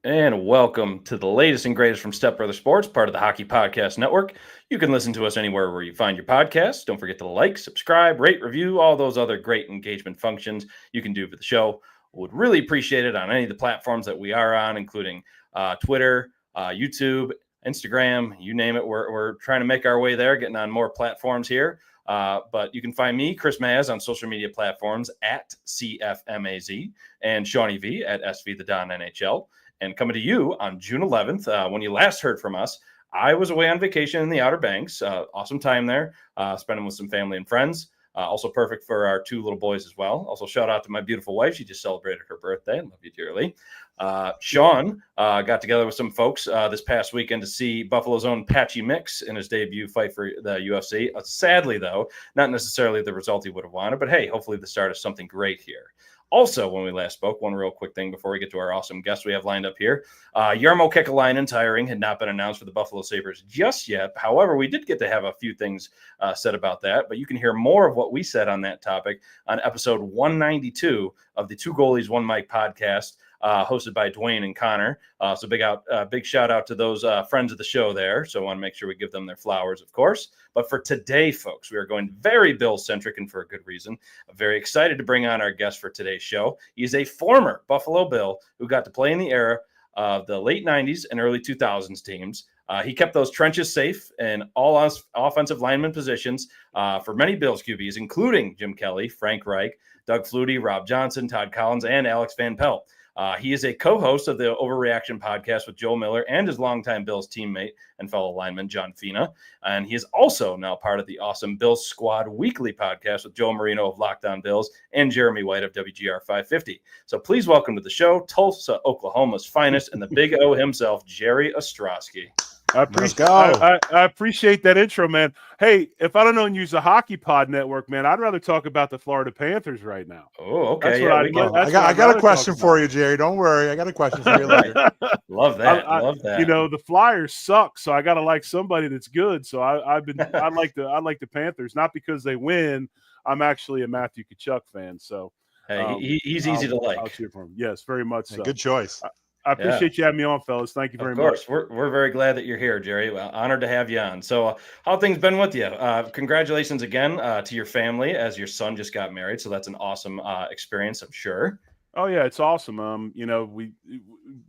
And welcome to the latest and greatest from Step Brother Sports, part of the Hockey Podcast Network. You can listen to us anywhere where you find your podcasts. Don't forget to like, subscribe, rate, review, all those other great engagement functions you can do for the show. Would really appreciate it on any of the platforms that we are on, including Twitter, YouTube, Instagram, you name it. We're trying to make our way there, getting on more platforms here. But you can find me, Chris Maz, on social media platforms at CFMAZ and Shawnee V at SV the Don NHL. And coming to you on June 11th, when you last heard from us, I was away on vacation in the Outer Banks. Awesome time there, spending with some family and friends. Also perfect for our two little boys as well. Also, shout out to my beautiful wife. She just celebrated her birthday. Love you dearly. Sean got together with some folks this past weekend to see Buffalo's own Patchy Mix in his debut fight for the UFC. Sadly, though, not necessarily the result he would have wanted, but hey, hopefully the start of something great here. Also, when we last spoke, one real quick thing before we get to our awesome guest we have lined up here. Jarmo Kekalainen's hiring had not been announced for the Buffalo Sabres just yet. However, we did get to have a few things said about that, but you can hear more of what we said on that topic on episode 192 of the Two Goalies, One Mic podcast, hosted by Dwayne and Connor. So big shout out to those friends of the show there. So I want to make sure we give them their flowers, of course. But for today, folks, we are going very Bill-centric and for a good reason. I'm very excited to bring on our guest for today's show. He is a former Buffalo Bill who got to play in the era of the late 90s and early 2000s teams. He kept those trenches safe in all offensive lineman positions for many Bills QBs, including Jim Kelly, Frank Reich, Doug Flutie, Rob Johnson, Todd Collins, and Alex Van Pelt. He is a co-host of the Overreaction Podcast with Joe Miller and his longtime Bills teammate and fellow lineman, John Fina. And he is also now part of the awesome Bills Squad Weekly Podcast with Joe Marino of Locked On Bills and Jeremy White of WGR 550. So please welcome to the show, Tulsa, Oklahoma's finest, and the Big O himself, Jerry Ostroski. I appreciate that intro, man. Hey, if I don't know and use the Hockey Pod Network, man, I'd rather talk about the Florida Panthers right now. Oh, okay. I got a question for you, Jerry. Don't worry. I got a question for you later. Love that. Love that. You know, the Flyers suck, so I got to like somebody that's good. So I like the Panthers, not because they win. I'm actually a Matthew Tkachuk fan. So hey, he's easy to like. I'll cheer for him. Yes, very much so. Good choice. I appreciate you having me on, fellas. Thank you very much. Of course. We're very glad that you're here, Jerry. Well, honored to have you on. So how have things been with you? Congratulations again to your family as your son just got married. So that's an awesome experience, I'm sure. Oh, yeah, it's awesome. You know,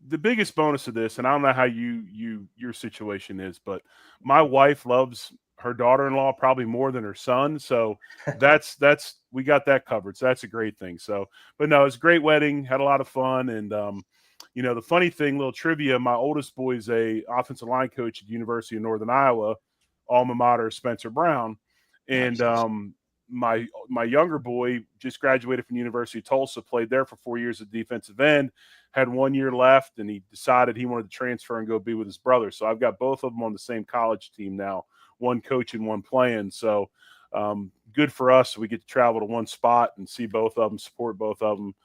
the biggest bonus of this, and I don't know how your situation is, but my wife loves her daughter-in-law probably more than her son. So we got that covered. So that's a great thing. So, but no, it's a great wedding. Had a lot of fun. And, you know, the funny thing, little trivia, my oldest boy is a offensive line coach at the University of Northern Iowa, alma mater Spencer Brown. And my younger boy just graduated from the University of Tulsa, played there for 4 years at defensive end, had 1 year left, and he decided he wanted to transfer and go be with his brother. So I've got both of them on the same college team now, one coaching, one playing. So good for us. We get to travel to one spot and see both of them, support both of them.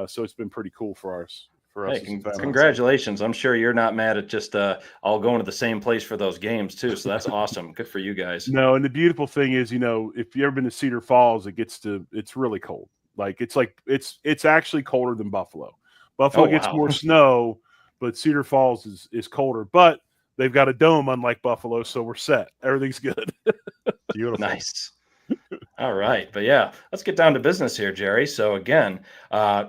So it's been pretty cool for us. Hey, congratulations. I'm sure you're not mad at just all going to the same place for those games too. So that's awesome. Good for you guys. No, and the beautiful thing is, you know, if you've ever been to Cedar Falls, it's really cold. It's actually colder than Buffalo. Buffalo gets more snow, but Cedar Falls is colder. But they've got a dome unlike Buffalo, so we're set. Everything's good. Beautiful. Nice. All right. But yeah, let's get down to business here, Jerry. So again,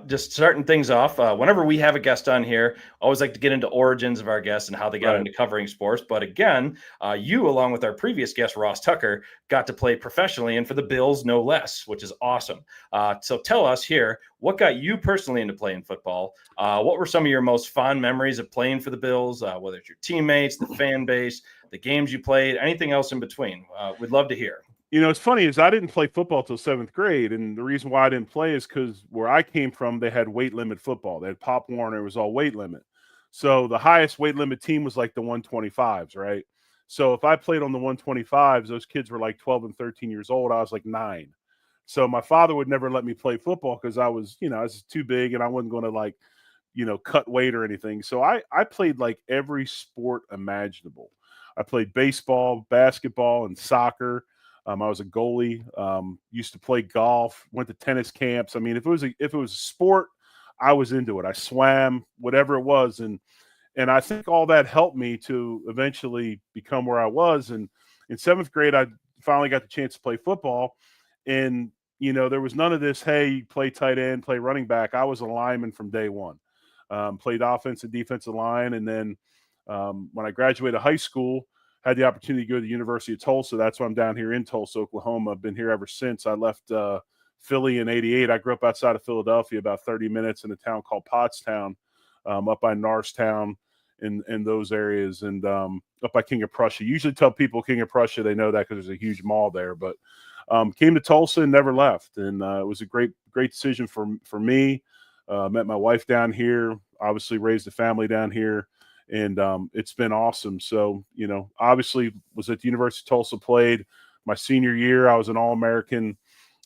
just starting things off, whenever we have a guest on here, I always like to get into origins of our guests and how they got into covering sports. But again, you, along with our previous guest, Ross Tucker, got to play professionally and for the Bills, no less, which is awesome. So tell us here, what got you personally into playing football? What were some of your most fond memories of playing for the Bills, whether it's your teammates, the fan base, the games you played, anything else in between? We'd love to hear. You know, it's funny is I didn't play football till 7th grade, and the reason why I didn't play is because where I came from, they had weight limit football. They had Pop Warner, it was all weight limit. So the highest weight limit team was like the 125s, right? So if I played on the 125s, those kids were like 12 and 13 years old. I was like 9. So my father would never let me play football because I was too big and I wasn't going to cut weight or anything. So I played like every sport imaginable. I played baseball, basketball, and soccer. I was a goalie, used to play golf, went to tennis camps. I mean, if it was a sport, I was into it. I swam, whatever it was. And And I think all that helped me to eventually become where I was. And in 7th grade, I finally got the chance to play football. And, there was none of this, hey, you play tight end, play running back. I was a lineman from day one. Played offensive, defensive line. And then when I graduated high school, had the opportunity to go to the University of Tulsa. That's why I'm down here in Tulsa, Oklahoma. I've been here ever since. I left Philly in '88. I grew up outside of Philadelphia, about 30 minutes in a town called Pottstown, up by Norristown in those areas, and up by King of Prussia. Usually tell people King of Prussia, they know that because there's a huge mall there. But came to Tulsa and never left. And it was a great decision for me. Met my wife down here, obviously raised a family down here. And it's been awesome. So, obviously was at the University of Tulsa, played my senior year. I was an All-American,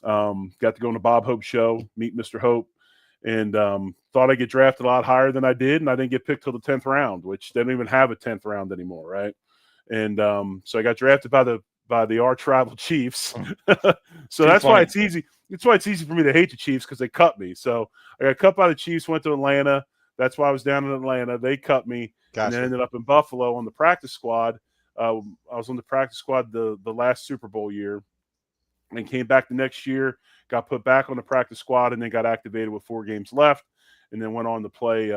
got to go on the Bob Hope show, meet Mr. Hope, and thought I'd get drafted a lot higher than I did. And I didn't get picked till the 10th round, which they don't even have a 10th round anymore. Right. And so I got drafted by the arch rival Chiefs. So that's why it's easy. It's why it's easy for me to hate the Chiefs, because they cut me. So I got cut by the Chiefs, went to Atlanta. That's why I was down in Atlanta. They cut me. Gotcha. And then ended up in Buffalo on the practice squad. I was on the practice squad the last Super Bowl year, and came back the next year, got put back on the practice squad, and then got activated with 4 games left, and then went on to play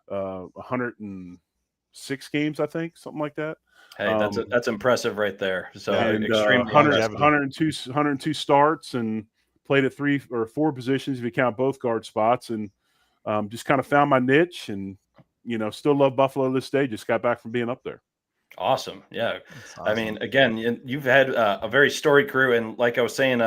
106 games, I think, something like that. Hey, that's impressive right there. So and, extremely 102 starts, and played at 3 or 4 positions if you count both guard spots, and just kind of found my niche, and still love Buffalo to this day. Just got back from being up there. Awesome. Yeah. Awesome. I mean, again, you've had a very storied career. And like I was saying,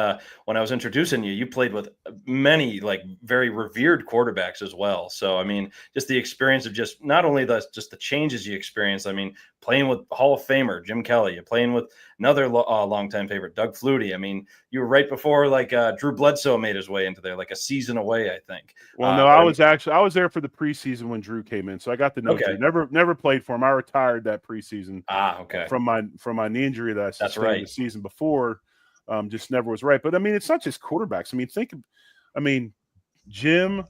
when I was introducing you, you played with many very revered quarterbacks as well. So, I mean, just the experience of just not only the changes you experienced. I mean, playing with Hall of Famer Jim Kelly, you're playing with another longtime favorite, Doug Flutie. I mean, you were right before Drew Bledsoe made his way into there, a season away, I think. Well, no, I was there for the preseason when Drew came in, so I got to know Drew. Never played for him. I retired that preseason. Okay. From my knee injury that I sustained the season before, just never was right. But I mean, it's not just quarterbacks. I mean, Jim,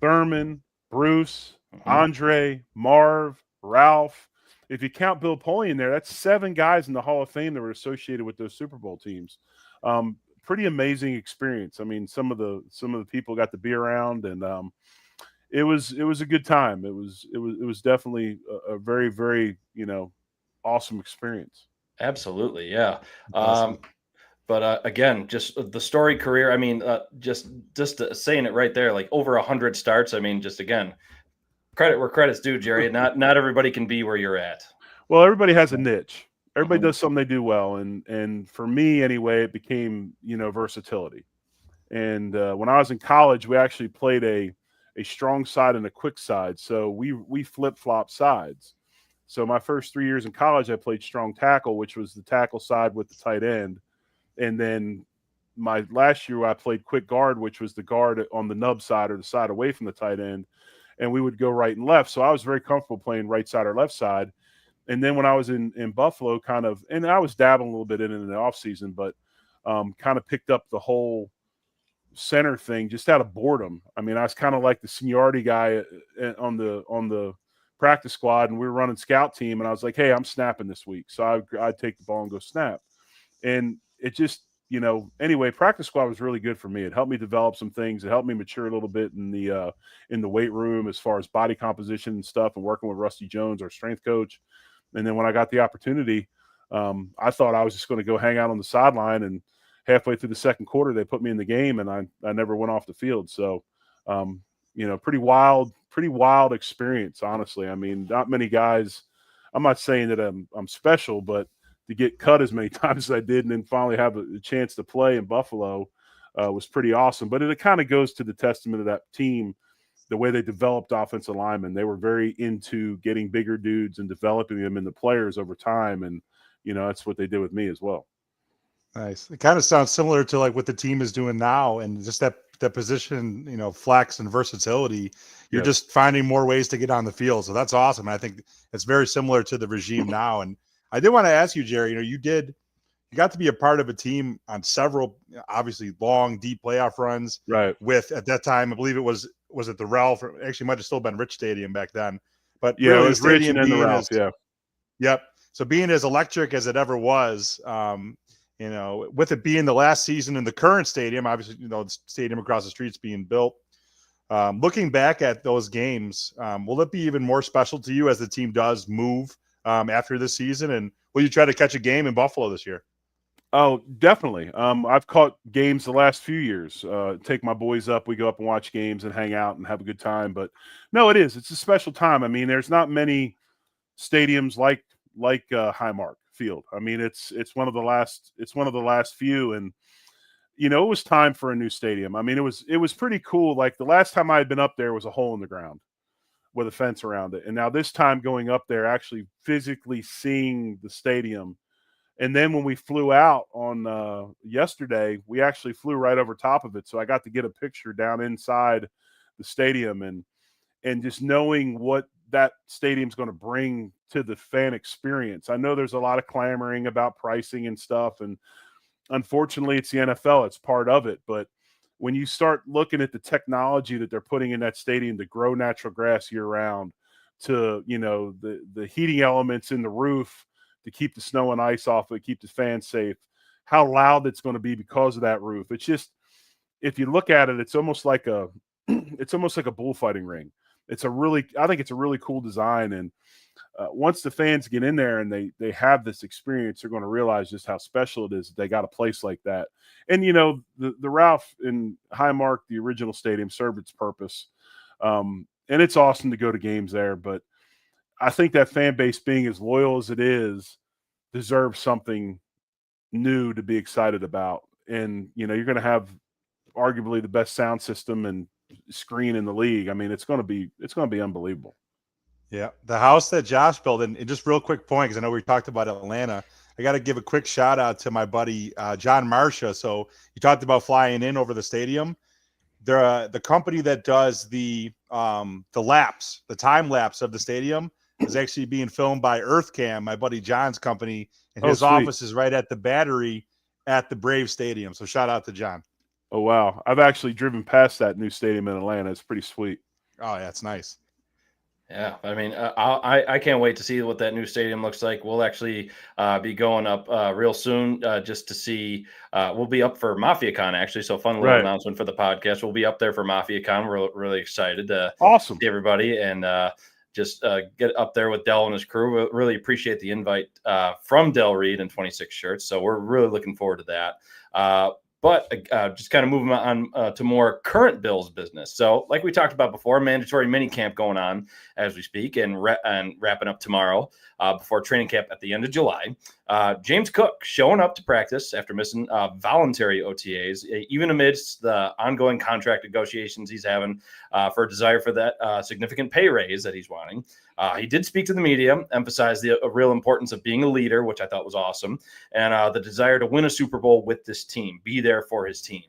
Thurman, Bruce, Andre, Marv, Ralph. If you count Bill Polian in there, that's 7 guys in the Hall of Fame that were associated with those Super Bowl teams. Pretty amazing experience. I mean, some of the people got to be around, and it was a good time. It was definitely a very, very awesome experience. Absolutely, yeah. Awesome. But again, just the storied career. I mean, just saying it right there, over 100 starts. I mean, just again, credit where credit's due, Jerry. Not everybody can be where you're at. Well, everybody has a niche. Everybody does something they do well, and for me anyway, it became versatility. And when I was in college, we actually played a strong side and a quick side, so we flip-flop sides. So my first 3 years in college, I played strong tackle, which was the tackle side with the tight end. And then my last year, I played quick guard, which was the guard on the nub side, or the side away from the tight end. And we would go right and left. So I was very comfortable playing right side or left side. And then when I was in Buffalo, and I was dabbling a little bit in the offseason, but kind of picked up the whole center thing just out of boredom. I mean, I was kind of like the seniority guy on the practice squad, and we were running scout team, and I was like, hey, I'm snapping this week. So I'd take the ball and go snap. And it just, anyway, practice squad was really good for me. It helped me develop some things. It helped me mature a little bit in the weight room as far as body composition and stuff, and working with Rusty Jones, our strength coach. And then when I got the opportunity, I thought I was just going to go hang out on the sideline, and halfway through the second quarter, they put me in the game, and I never went off the field. So, pretty wild experience, honestly. I mean, not many guys, I'm not saying that I'm special, but to get cut as many times as I did and then finally have a chance to play in Buffalo was pretty awesome. But it kind of goes to the testament of that team, the way they developed offensive linemen. They were very into getting bigger dudes and developing them into players over time. And, that's what they did with me as well. Nice. It kind of sounds similar to what the team is doing now, and just that position, flex and versatility. You're just finding more ways to get on the field. So that's awesome. I think it's very similar to the regime now. And I did want to ask you, Jerry, you got to be a part of a team on several, obviously long, deep playoff runs. Right. With, at that time, I believe it was it the Ralph? Actually, might have still been Rich Stadium back then. But Yeah, really it was rich and in the Ralph. Yeah. Yep. So being as electric as it ever was, with it being the last season in the current stadium, obviously, the stadium across the street's being built. Looking back at those games, will it be even more special to you as the team does move after this season? And will you try to catch a game in Buffalo this year? Oh, definitely. I've caught games the last few years. Take my boys up. We go up and watch games and hang out and have a good time. But no, it is. It's a special time. I mean, there's not many stadiums like Highmark Field. I mean, it's one of the last few, and it was time for a new stadium. I mean, it was pretty cool. Like the last time I had been up there was a hole in the ground with a fence around it, and now this time going up there, actually physically seeing the stadium. And then when we flew out on yesterday, we actually flew right over top of it. So I got to get a picture down inside the stadium and just knowing what that stadium's going to bring to the fan experience. I know there's a lot of clamoring about pricing and stuff. And unfortunately, it's the NFL. It's part of it. But when you start looking at the technology that they're putting in that stadium to grow natural grass year round, to, the heating elements in the roof, to keep the snow and ice off it, keep the fans safe, how loud it's going to be because of that roof. It's just, if you look at it, it's almost like a bullfighting ring. I think it's a really cool design. And once the fans get in there and they have this experience, they're going to realize just how special it is that they got a place like that. And, the Ralph in Highmark, the original stadium, served its purpose. And it's awesome to go to games there, but I think that fan base, being as loyal as it is, deserves something new to be excited about. And, you're going to have arguably the best sound system and screen in the league. I mean, it's going to be unbelievable. Yeah. The house that Josh built, and just real quick point, because I know we talked about Atlanta, I got to give a quick shout out to my buddy, John Marcia. So you talked about flying in over the stadium. They're the company that does the time lapse of the stadium is actually being filmed by EarthCam, my buddy John's company, and his office is right at the Battery at the Brave Stadium. So shout out to John. Oh, wow. I've actually driven past that new stadium in Atlanta. It's pretty sweet. Oh, yeah, it's nice. Yeah, I mean, I can't wait to see what that new stadium looks like. We'll actually be going up real soon just to see. We'll be up for MafiaCon, actually. So fun little announcement for the podcast. We'll be up there for MafiaCon. We're really excited to see everybody and just get up there with Dell and his crew. We really appreciate the invite from Del Reed in 26 shirts. So we're really looking forward to that. But just kind of moving on to more current Bills business. So like we talked about before, mandatory mini camp going on as we speak and wrapping up tomorrow before training camp at the end of July. James Cook showing up to practice after missing voluntary OTAs, even amidst the ongoing contract negotiations he's having for a desire for that significant pay raise that he's wanting. He did speak to the media, emphasize the real importance of being a leader, which I thought was awesome, and the desire to win a Super Bowl with this team, be there for his team.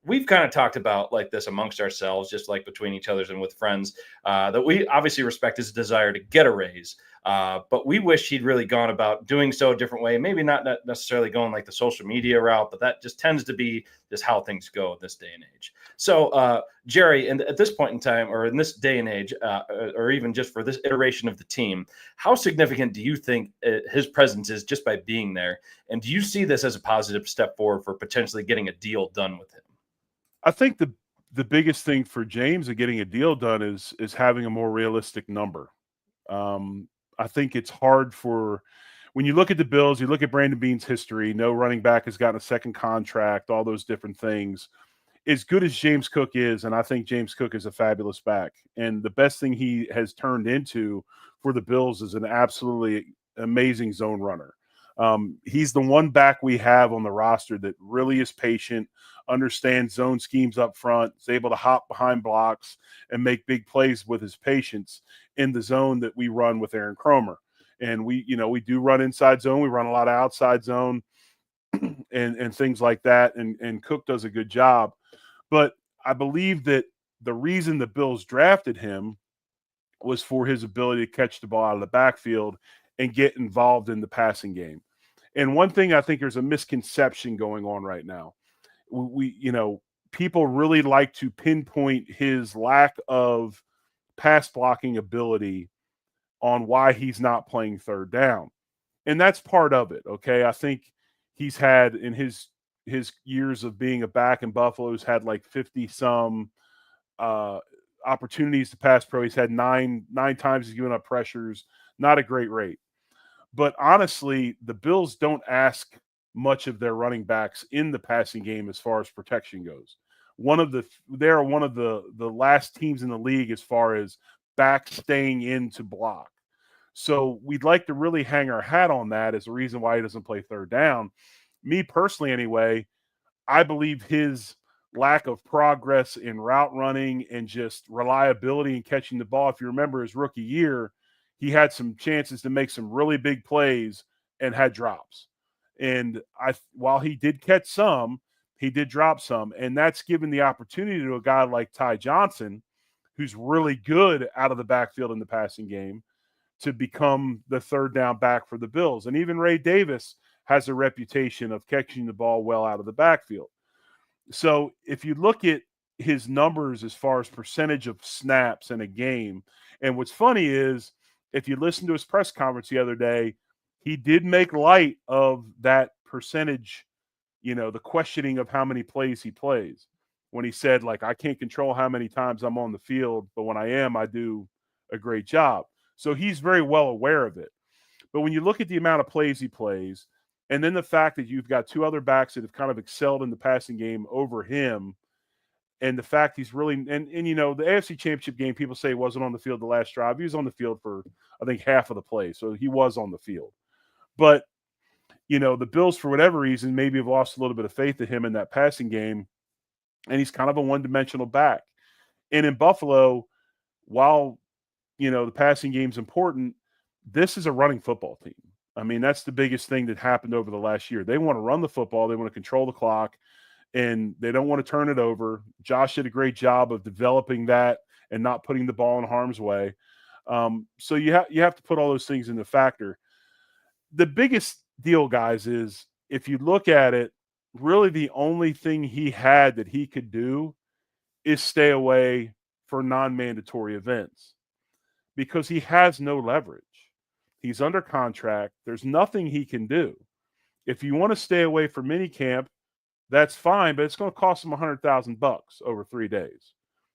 We've kind of talked about like this amongst ourselves, just like between each other and with friends, that we obviously respect his desire to get a raise. But we wish he'd really gone about doing so a different way. Maybe not necessarily going like the social media route, but that just tends to be just how things go in this day and age. So, Jerry, and at this point in time, or in this day and age, or even just for this iteration of the team, how significant do you think his presence is just by being there? And do you see this as a positive step forward for potentially getting a deal done with him? I think the biggest thing for James of getting a deal done is having a more realistic number. I think it's hard when you look at the Bills, you look at Brandon Beane's history, no running back has gotten a second contract, all those different things. As good as James Cook is, and I think James Cook is a fabulous back, and the best thing he has turned into for the Bills is an absolutely amazing zone runner. He's the one back we have on the roster that really is patient, understands zone schemes up front, is able to hop behind blocks and make big plays with his patience in the zone that we run with Aaron Cromer. And we do run inside zone. We run a lot of outside zone and things like that. And Cook does a good job. But I believe that the reason the Bills drafted him was for his ability to catch the ball out of the backfield and get involved in the passing game. And one thing I think there's a misconception going on right now. People really like to pinpoint his lack of pass blocking ability on why he's not playing third down. And that's part of it, okay? I think he's had in his years of being a back in Buffalo, he's had like 50-some opportunities to pass pro. He's had nine times he's given up pressures, not a great rate. But honestly, the Bills don't ask much of their running backs in the passing game as far as protection goes. They're one of the last teams in the league as far as back staying in to block. So we'd like to really hang our hat on that as a reason why he doesn't play third down. Me personally, anyway, I believe his lack of progress in route running and just reliability in catching the ball. If you remember his rookie year, he had some chances to make some really big plays and had drops. And while he did catch some, he did drop some. And that's given the opportunity to a guy like Ty Johnson, who's really good out of the backfield in the passing game, to become the third down back for the Bills. And even Ray Davis has a reputation of catching the ball well out of the backfield. So if you look at his numbers as far as percentage of snaps in a game, and what's funny is if you listen to his press conference the other day, he did make light of that percentage, the questioning of how many plays he plays. When he said, like, I can't control how many times I'm on the field, but when I am, I do a great job. So he's very well aware of it. But when you look at the amount of plays he plays, and then the fact that you've got two other backs that have kind of excelled in the passing game over him, and the fact he's really – and the AFC Championship game, people say he wasn't on the field the last drive. He was on the field for, I think, half of the play. So he was on the field. But, the Bills, for whatever reason, maybe have lost a little bit of faith in him in that passing game, and he's kind of a one-dimensional back. And in Buffalo, while – the passing game's important, this is a running football team. I mean, that's the biggest thing that happened over the last year. They want to run the football. They want to control the clock, and they don't want to turn it over. Josh did a great job of developing that and not putting the ball in harm's way. So you have to put all those things into factor. The biggest deal, guys, is if you look at it, really the only thing he had that he could do is stay away for non-mandatory events, because he has no leverage. He's under contract. There's nothing he can do. If you want to stay away from minicamp, that's fine, but it's going to cost him $100,000 over 3 days.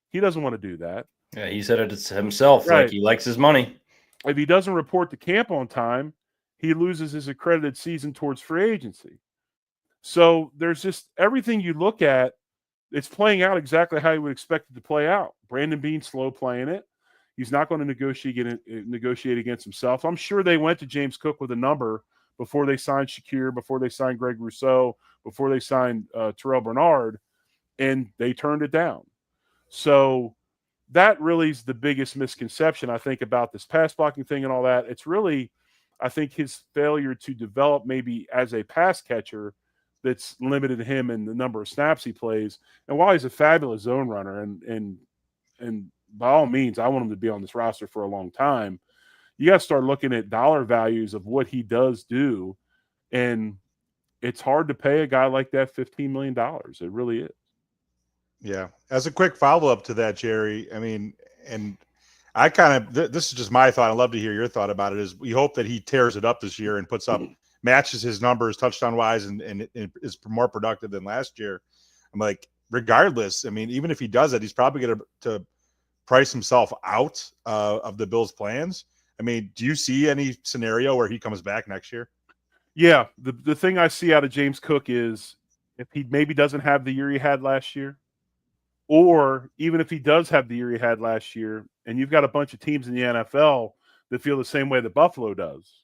He doesn't want to do that. Yeah, he said it himself. Right. Like, he likes his money. If he doesn't report to camp on time, he loses his accredited season towards free agency. So there's just everything you look at, it's playing out exactly how you would expect it to play out. Brandon Beane's slow playing it. He's not going to negotiate against himself. I'm sure they went to James Cook with a number before they signed Shakir, before they signed Greg Rousseau, before they signed Terrell Bernard, and they turned it down. So that really is the biggest misconception, I think, about this pass blocking thing and all that. It's really, I think, his failure to develop maybe as a pass catcher that's limited him in the number of snaps he plays. And while he's a fabulous zone runner and by all means, I want him to be on this roster for a long time, you got to start looking at dollar values of what he does do. And it's hard to pay a guy like that $15 million. It really is. Yeah. As a quick follow-up to that, Jerry, I mean, and I kind of this is just my thought. I'd love to hear your thought about it. Is we hope that he tears it up this year and puts up, matches his numbers touchdown-wise and is more productive than last year. I'm like, regardless, I mean, even if he does it, he's probably going to price himself out of the Bills' plans. I mean, do you see any scenario where he comes back next year? Yeah, the thing I see out of James Cook is if he maybe doesn't have the year he had last year, or even if he does have the year he had last year, and you've got a bunch of teams in the NFL that feel the same way that Buffalo does,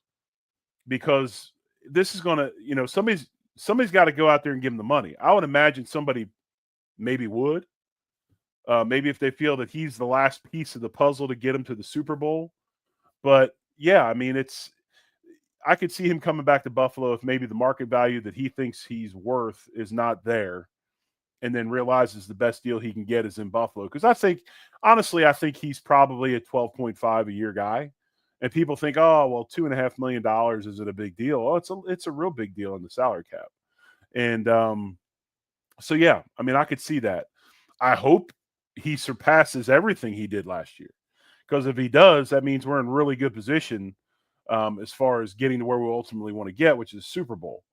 because this is going to, somebody's got to go out there and give him the money. I would imagine somebody maybe would. Maybe if they feel that he's the last piece of the puzzle to get him to the Super Bowl. But, yeah, I mean, I could see him coming back to Buffalo if maybe the market value that he thinks he's worth is not there, and then realizes the best deal he can get is in Buffalo. Because I think he's probably a 12.5 a year guy. And people think, oh, well, $2.5 million isn't a big deal. Oh, it's a real big deal in the salary cap. And so, yeah, I mean, I could see that. I hope he surpasses everything he did last year. because if he does, that means we're in really good position as far as getting to where we ultimately want to get, which is Super Bowl.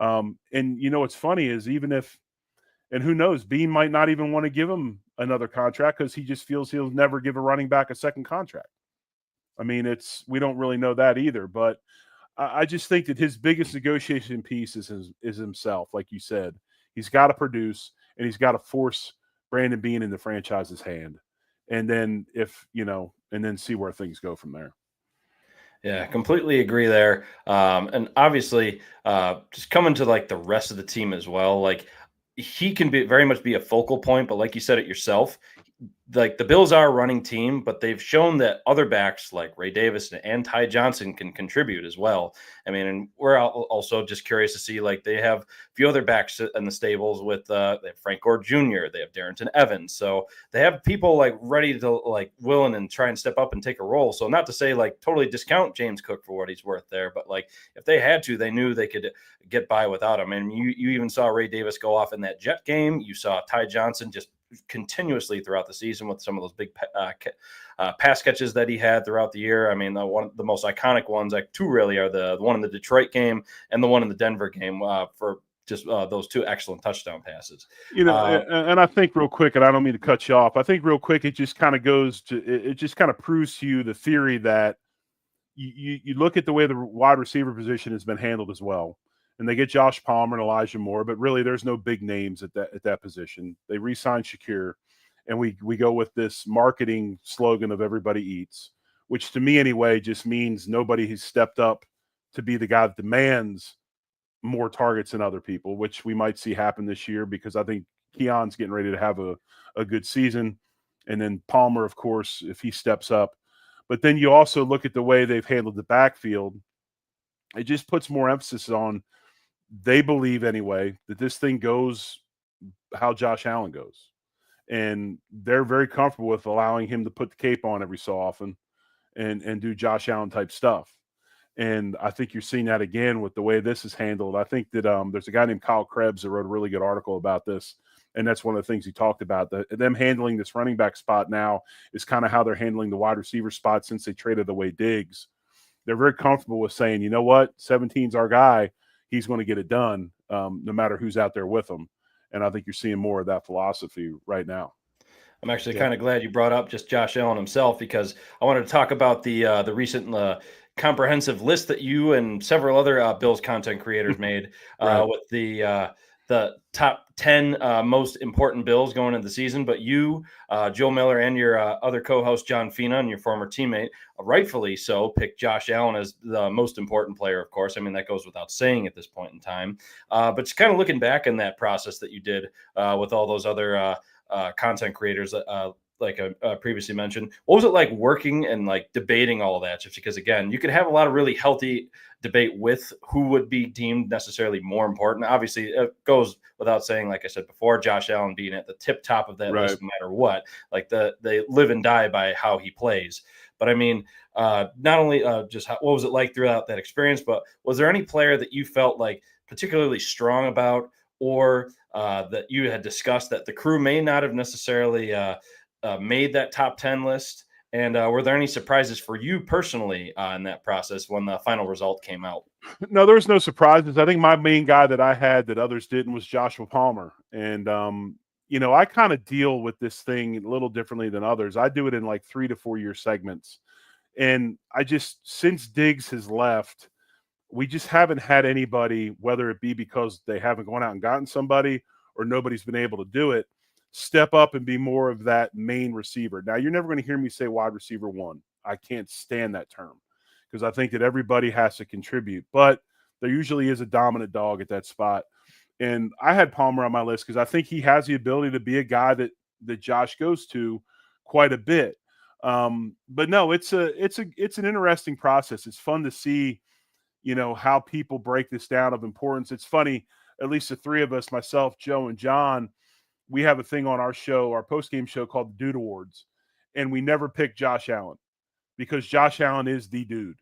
And what's funny is and who knows, Bean might not even want to give him another contract because he just feels he'll never give a running back a second contract. I mean, we don't really know that either, but I just think that his biggest negotiation piece is himself. Like you said, he's got to produce and he's got to force Brandon Bean in the franchise's hand. And then and then see where things go from there. Yeah, completely agree there. And obviously, just coming to like the rest of the team as well, like he can very much be a focal point, but like you said it yourself, like the Bills are a running team, but they've shown that other backs like Ray Davis and Ty Johnson can contribute as well. I mean, and we're also just curious to see, like, they have a few other backs in the stables with they have Frank Gore Jr., they have Darrington Evans. So they have people like ready to like willing and try and step up and take a role. So not to say like totally discount James Cook for what he's worth there, but like if they had to, they knew they could get by without him. And you even saw Ray Davis go off in that Jet game. You saw Ty Johnson just continuously throughout the season with some of those big pass catches that he had throughout the year. I mean, the most iconic ones, like two really, are the one in the Detroit game and the one in the Denver game for just those two excellent touchdown passes. And I think real quick, and I don't mean to cut you off, I think real quick, it just kind of proves to you the theory that you look at the way the wide receiver position has been handled as well. And they get Josh Palmer and Elijah Moore, but really there's no big names at that position. They re-sign Shakir, and we go with this marketing slogan of everybody eats, which to me anyway just means nobody has stepped up to be the guy that demands more targets than other people, which we might see happen this year because I think Keon's getting ready to have a good season. And then Palmer, of course, if he steps up. But then you also look at the way they've handled the backfield. It just puts more emphasis on, they believe anyway, that this thing goes how Josh Allen goes. And they're very comfortable with allowing him to put the cape on every so often and do Josh Allen type stuff. And I think you're seeing that again with the way this is handled. I think that there's a guy named Kyle Krebs that wrote a really good article about this. And that's one of the things he talked about. Them handling this running back spot now is kind of how they're handling the wide receiver spot since they traded away Diggs. They're very comfortable with saying, you know what, 17's our guy. He's going to get it done no matter who's out there with him. And I think you're seeing more of that philosophy right now. I'm actually kind of glad you brought up just Josh Allen himself, because I wanted to talk about the recent comprehensive list that you and several other Bills content creators made Right. with the top 10 most important Bills going into the season. But you, Joe Miller, and your other co-host John Fina and your former teammate, rightfully so, picked Josh Allen as the most important player, of course. I mean, that goes without saying at this point in time. But just kind of looking back in that process that you did with all those other content creators like I previously mentioned, what was it like working and like debating all of that? Just because, again, you could have a lot of really healthy debate with who would be deemed necessarily more important. Obviously, it goes without saying, like I said before, Josh Allen being at the tip top of that list no matter what. Like they live and die by how he plays. But I mean, not only just what was it like throughout that experience, but was there any player that you felt like particularly strong about, or that you had discussed that the crew may not have necessarily made that top 10 list? And were there any surprises for you personally in that process when the final result came out? No, there was no surprises. I think my main guy that I had that others didn't was Joshua Palmer. And, I kind of deal with this thing a little differently than others. I do it in like 3 to 4 year segments. And since Diggs has left, we just haven't had anybody, whether it be because they haven't gone out and gotten somebody or nobody's been able to do it, step up and be more of that main receiver. Now, you're never going to hear me say wide receiver one. I can't stand that term because I think that everybody has to contribute, but there usually is a dominant dog at that spot. And I had Palmer on my list because I think he has the ability to be a guy that Josh goes to quite a bit. But no, it's an interesting process. It's fun to see, how people break this down of importance. It's funny, at least the three of us, myself, Joe, and John, we have a thing on our show, our post-game show called the Dude Awards, and we never pick Josh Allen because Josh Allen is the dude.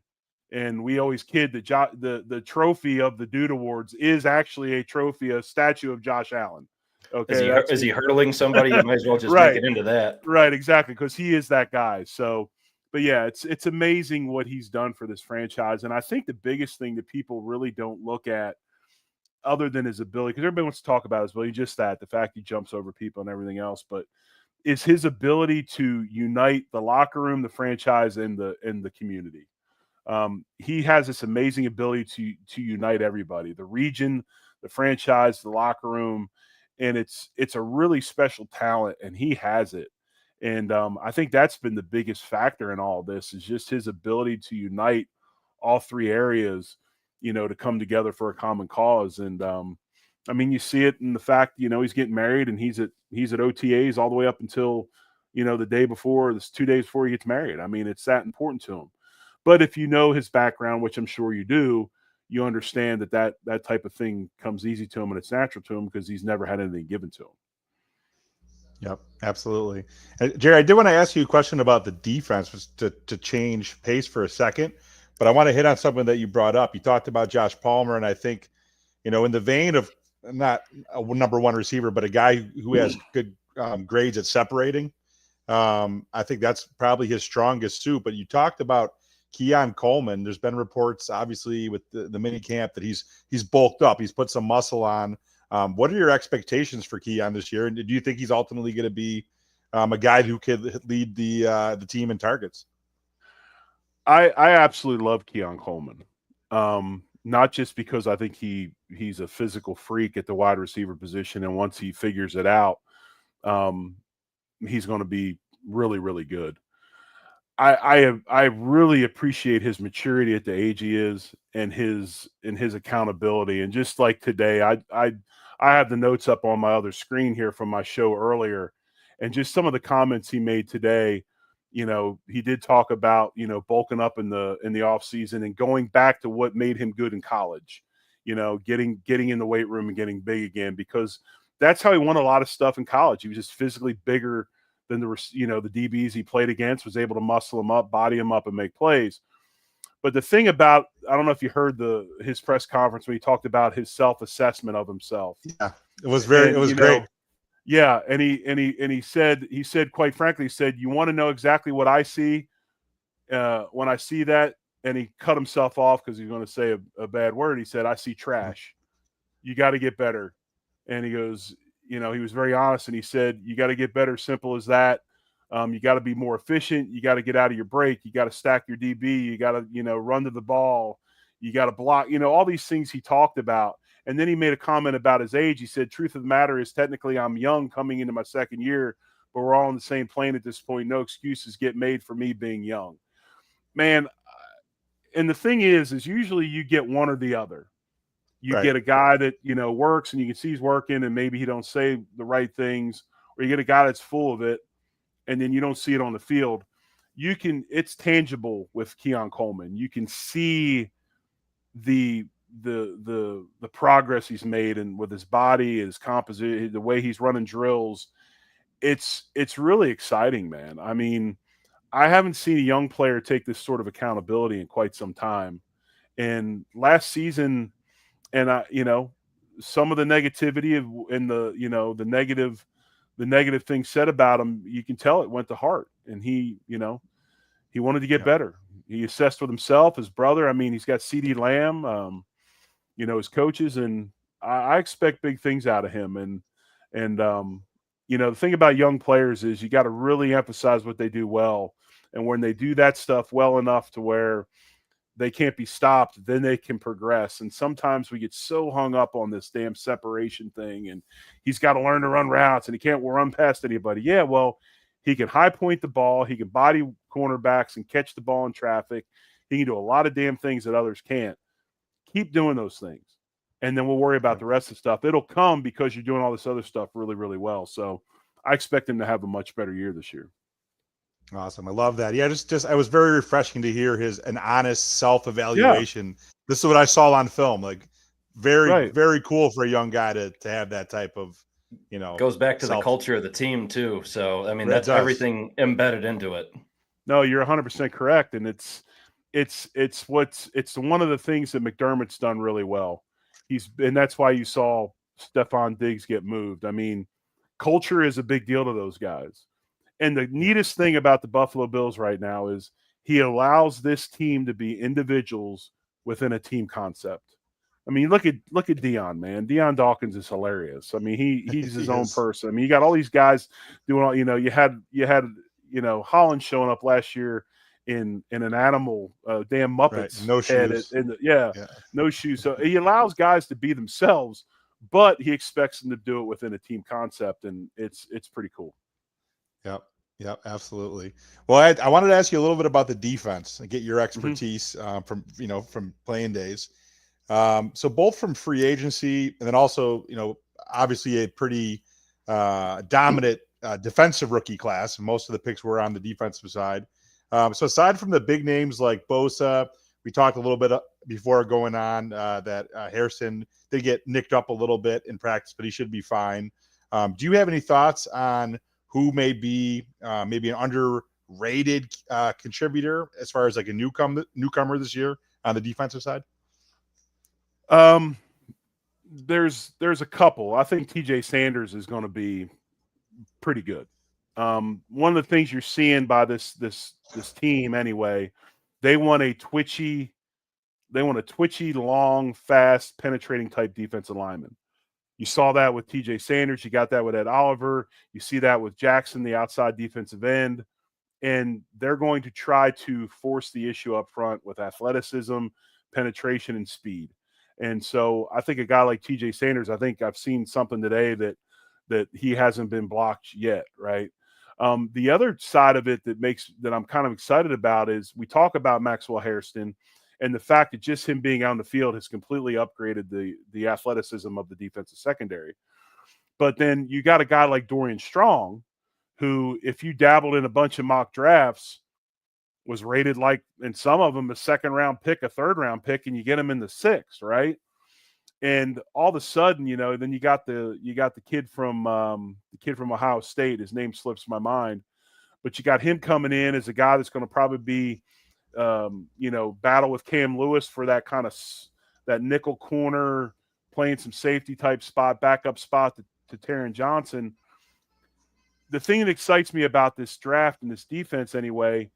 And we always kid that the trophy of the Dude Awards is actually a statue of Josh Allen. Okay, is he hurdling somebody? You might as well just right. make it into that. Right, exactly, because he is that guy. So, but yeah, it's amazing what he's done for this franchise. And I think the biggest thing that people really don't look at, other than his ability, because everybody wants to talk about his ability, just the fact he jumps over people and everything else, but is his ability to unite the locker room, the franchise, and the community. He has this amazing ability to unite everybody, the region, the franchise, the locker room, and it's a really special talent, and he has it. And I think that's been the biggest factor in all this, is just his ability to unite all three areas, to come together for a common cause. And I mean, you see it in the fact, he's getting married, and he's at OTAs all the way up until, the day before, this 2 days before he gets married. I mean, it's that important to him. But if you know his background, which I'm sure you do, you understand that type of thing comes easy to him and it's natural to him because he's never had anything given to him. Yep, absolutely. Jerry, I did want to ask you a question about the defense to change pace for a second, but I want to hit on something that you brought up. You talked about Josh Palmer, and I think, in the vein of not a number one receiver, but a guy who has good grades at separating. I think that's probably his strongest suit. But you talked about Keon Coleman. There's been reports, obviously, with the mini camp that he's bulked up. He's put some muscle on. What are your expectations for Keon this year? And do you think he's ultimately going to be a guy who could lead the team in targets? I absolutely love Keon Coleman. Not just because I think he's a physical freak at the wide receiver position, and once he figures it out, he's going to be really, really good. I really appreciate his maturity at the age he is, and his accountability. And just like today, I have the notes up on my other screen here from my show earlier, and just some of the comments he made today. He did talk about, bulking up in the off season and going back to what made him good in college, getting in the weight room and getting big again, because that's how he won a lot of stuff in college. He was just physically bigger than the DBs he played against, was able to muscle him up, body him up, and make plays. But the thing about, I don't know if you heard his press conference when he talked about his self-assessment of himself. Yeah, it was great. Yeah, and he said, quite frankly, he said, you want to know exactly what I see when I see that? And he cut himself off because he's going to say a bad word. He said, I see trash. You got to get better. And he goes, he was very honest, and he said, you got to get better, simple as that. You got to be more efficient. You got to get out of your break. You got to stack your DB. You got to, run to the ball. You got to block, all these things he talked about. And then he made a comment about his age. He said, truth of the matter is, technically I'm young coming into my second year, but we're all on the same plane at this point. No excuses get made for me being young. Man, and the thing is usually you get one or the other. You Right. get a guy that, works, and you can see he's working, and maybe he don't say the right things, or you get a guy that's full of it, and then you don't see it on the field. It's tangible with Keon Coleman. You can see the progress he's made, and with his body, his composition, the way he's running drills. It's really exciting, man. I mean, I haven't seen a young player take this sort of accountability in quite some time. And last season, and some of the negativity and the negative things said about him, you can tell it went to heart. And he wanted to get better. He assessed with himself, his brother. I mean, he's got CeeDee Lamb, his coaches, and I expect big things out of him. And the thing about young players is you got to really emphasize what they do well. And when they do that stuff well enough to where they can't be stopped, then they can progress. And sometimes we get so hung up on this damn separation thing, and he's got to learn to run routes, and he can't run past anybody. Yeah, well, he can high point the ball. He can body cornerbacks and catch the ball in traffic. He can do a lot of damn things that others can't. Keep doing those things, and then we'll worry about the rest of the stuff. It'll come because you're doing all this other stuff really, really well. So I expect him to have a much better year this year. Awesome. I love that. Yeah, just I was very refreshing to hear an honest self-evaluation. Yeah. This is what I saw on film. Like very cool for a young guy to have that type of, goes back to the culture of the team too. So, I mean, that's everything embedded into it. No, you're 100% correct. And it's one of the things that McDermott's done really well. And that's why you saw Stephon Diggs get moved. I mean, culture is a big deal to those guys. And the neatest thing about the Buffalo Bills right now is he allows this team to be individuals within a team concept. I mean, look at Dion, man. Dion Dawkins is hilarious. I mean, he's his own person. I mean, you got all these guys doing all, you had Holland showing up last year in an animal damn Muppets no head shoes. No shoes. So he allows guys to be themselves, but he expects them to do it within a team concept, and it's pretty cool. Yep, absolutely. Well, I wanted to ask you a little bit about the defense and get your expertise from playing days. So both from free agency and then also, obviously a pretty dominant defensive rookie class. Most of the picks were on the defensive side. So aside from the big names like Bosa, we talked a little bit before going on that Hairston did get nicked up a little bit in practice, but he should be fine. Do you have any thoughts on who may be maybe an underrated contributor as far as like a newcomer this year on the defensive side? There's a couple. I think TJ Sanders is going to be pretty good. One of the things you're seeing by this team anyway, they want a twitchy, long, fast, penetrating type defensive lineman. You saw that with TJ Sanders. You got that with Ed Oliver. You see that with Jackson, the outside defensive end. And they're going to try to force the issue up front with athleticism, penetration, and speed. And so I think a guy like TJ Sanders, I think I've seen something today that he hasn't been blocked yet, right? The other side of it that I'm kind of excited about is we talk about Maxwell Hairston and the fact that just him being out in the field has completely upgraded the athleticism of the defensive secondary. But then you got a guy like Dorian Strong, who, if you dabbled in a bunch of mock drafts, was rated like, in some of them, a second-round pick, a third-round pick, and you get him in the sixth, right? And all of a sudden, then you got the kid from Ohio State. His name slips my mind, but you got him coming in as a guy that's going to probably be, battle with Cam Lewis for that kind of that nickel corner, playing some safety type spot, backup spot to Taron Johnson. The thing that excites me about this draft and this defense anyway,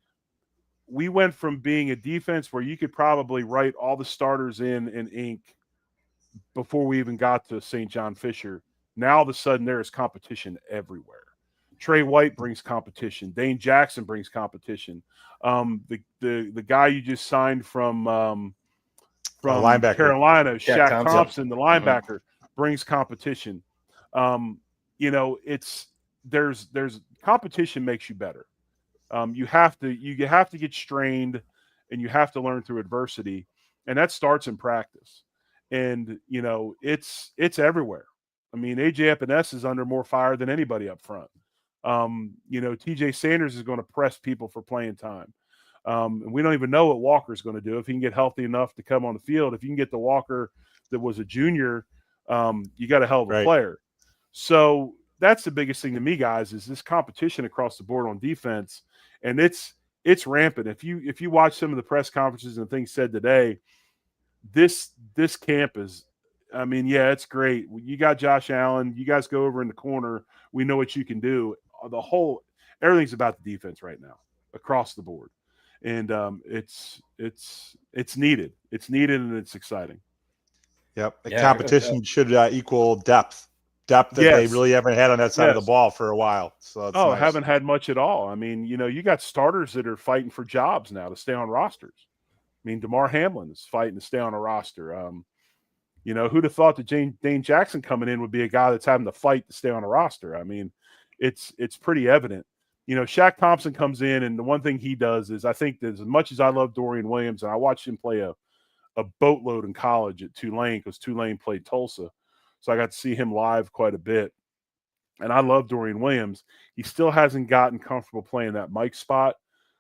we went from being a defense where you could probably write all the starters in ink before we even got to St. John Fisher. Now all of a sudden there is competition everywhere. Trey White brings competition. Dane Jackson brings competition. The guy you just signed from linebacker. Carolina, Shaq Thompson, the linebacker, brings competition. There's competition makes you better. You have to get strained, and you have to learn through adversity, and that starts in practice. And it's everywhere. I mean, AJ Epinesa is under more fire than anybody up front. TJ Sanders is going to press people for playing time. And we don't even know what Walker's going to do if he can get healthy enough to come on the field. If you can get the Walker that was a junior, you got a hell of a player. So that's the biggest thing to me, guys, is this competition across the board on defense. And it's rampant. If you watch some of the press conferences and things said today, this camp is, I mean, yeah, it's great. You got Josh Allen. You guys go over in the corner. We know what you can do. Everything's about the defense right now across the board. And it's needed. It's needed, and it's exciting. Yep. Competition should equal depth that they really haven't had on that side of the ball for a while. So nice. Haven't had much at all. I mean, you got starters that are fighting for jobs now to stay on rosters. I mean, DeMar Hamlin is fighting to stay on a roster. Who'd have thought that Dane Jackson coming in would be a guy that's having to fight to stay on a roster? I mean, it's pretty evident. Shaq Thompson comes in, and the one thing he does is, I think that as much as I love Dorian Williams, and I watched him play a boatload in college at Tulane, because Tulane played Tulsa. So I got to see him live quite a bit. And I love Dorian Williams. He still hasn't gotten comfortable playing that Mike spot.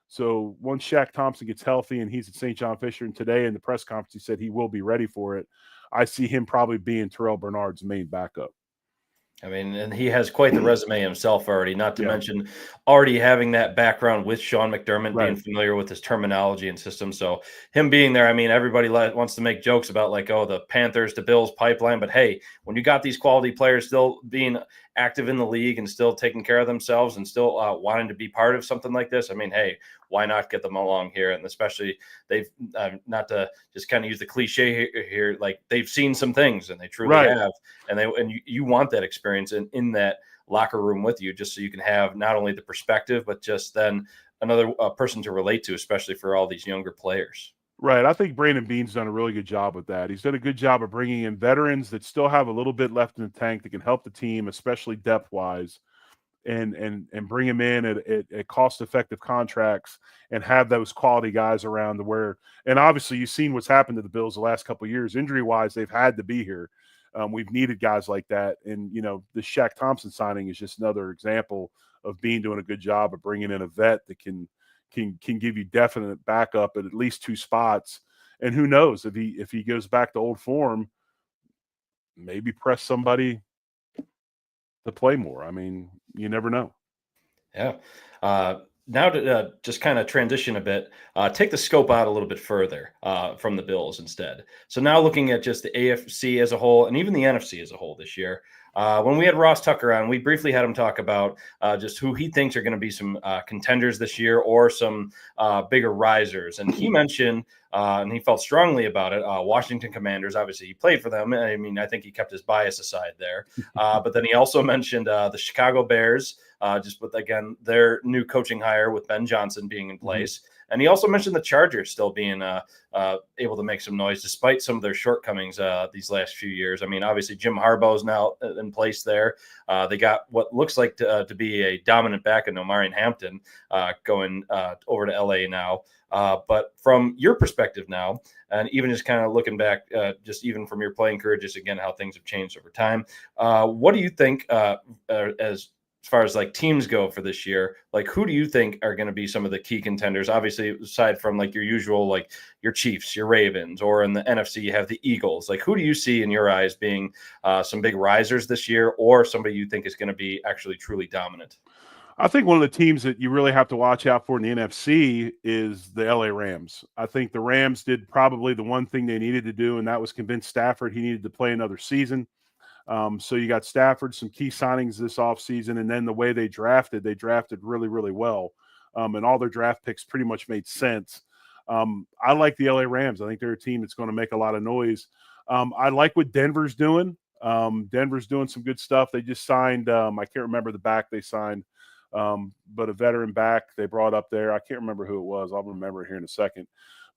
So once Shaq Thompson gets healthy and he's at St. John Fisher, and today in the press conference he said he will be ready for it, I see him probably being Terrell Bernard's main backup. I mean, and he has quite the resume himself already, not to Yeah. mention already having that background with Sean McDermott, being Right. familiar with his terminology and system. So him being there, I mean, everybody wants to make jokes about like, oh, the Panthers to Bills pipeline. But hey, when you got these quality players still being active in the league and still taking care of themselves and still wanting to be part of something like this, I mean, hey, why not get them along here? And especially they've not to just kind of use the cliche here, like they've seen some things and they truly Right. have. And you want that experience in that locker room with you, just so you can have not only the perspective, but just then another person to relate to, especially for all these younger players. Right. I think Brandon Beane's done a really good job with that. He's done a good job of bringing in veterans that still have a little bit left in the tank that can help the team, especially depth wise, and bring them in at cost effective contracts and have those quality guys around to where. And obviously, you've seen what's happened to the Bills the last couple of years, injury wise. They've had to be here. We've needed guys like that, and the Shaq Thompson signing is just another example of Beane doing a good job of bringing in a vet that can give you definite backup at least two spots. And who knows if he goes back to old form, maybe press somebody to play more. I mean, you never know. Yeah. Now to just kind of transition a bit, take the scope out a little bit further from the Bills instead. So now looking at just the AFC as a whole and even the NFC as a whole this year. When we had Ross Tucker on, we briefly had him talk about just who he thinks are going to be some contenders this year or some bigger risers. And he mentioned, and he felt strongly about it, Washington Commanders. Obviously, he played for them. I mean, I think he kept his bias aside there. But then he also mentioned the Chicago Bears, just with, again, their new coaching hire with Ben Johnson being in place. Mm-hmm. And he also mentioned the Chargers still being able to make some noise despite some of their shortcomings these last few years. I mean, obviously, Jim Harbaugh is now in place there. They got what looks like to be a dominant back in Omarion Hampton going over to LA now. But from your perspective now, and even just kind of looking back, just even from your playing career, just again, how things have changed over time, what do you think as far as like teams go for this year? Like, who do you think are going to be some of the key contenders? Obviously, aside from like your usual, like your Chiefs, your Ravens, or in the NFC, you have the Eagles. Like, who do you see in your eyes being some big risers this year, or somebody you think is going to be actually truly dominant? I think one of the teams that you really have to watch out for in the NFC is the LA Rams. I think the Rams did probably the one thing they needed to do, and that was convince Stafford he needed to play another season. So you got Stafford, some key signings this offseason, and then the way they drafted really, really well. And all their draft picks pretty much made sense. I like the LA Rams. I think they're a team that's going to make a lot of noise. I like what Denver's doing. Denver's doing some good stuff. They just signed, I can't remember the back they signed, but a veteran back they brought up there. I can't remember who it was. I'll remember it here in a second.